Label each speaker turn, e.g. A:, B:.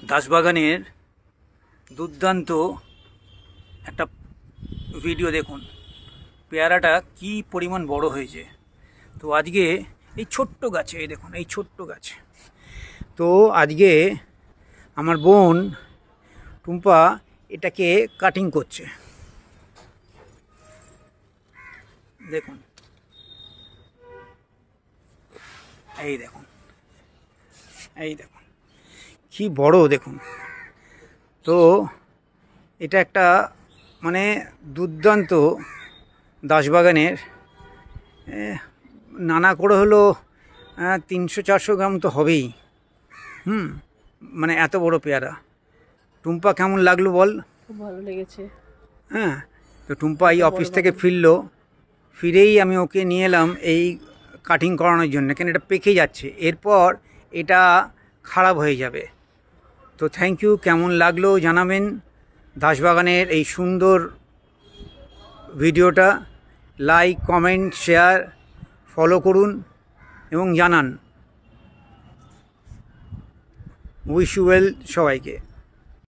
A: দাসবাগানের দুর্দান্ত একটা ভিডিও দেখুন। পেয়ারাটা কি পরিমাণ বড় হয়েছে। তো আজকে এই ছোট্ট গাছে, এই দেখুন এই ছোট্ট গাছে, তো আজকে আমার বোন টুম্পা এটাকে কাটিং করছে। দেখুন, এই দেখুন, এই দেখুন কি বড় দেখুন। তো এটা একটা মানে দুর্দান্ত দাসবাগানের নানা করে হলো 300-400 গ্রাম তো হবেই। মানে এত বড় পেয়ারা। টুম্পা কেমন লাগলো বল?
B: খুব ভালো লেগেছে।
A: হ্যাঁ, তো টুম্পা এই অফিস থেকে ফিরলো, ফিরেই আমি ওকে নিয়ে এলাম এই কাটিং করানোর জন্য, কেন এটা পেকে যাচ্ছে, এরপর এটা খারাপ হয়ে যাবে। তো থ্যাংক ইউ, কেমন লাগলো জানাবেন। দাসবাগানের এই সুন্দর ভিডিওটা লাইক, কমেন্ট, শেয়ার, ফলো করুন এবং জানান। উইশ ইউ ওয়েল সবাইকে।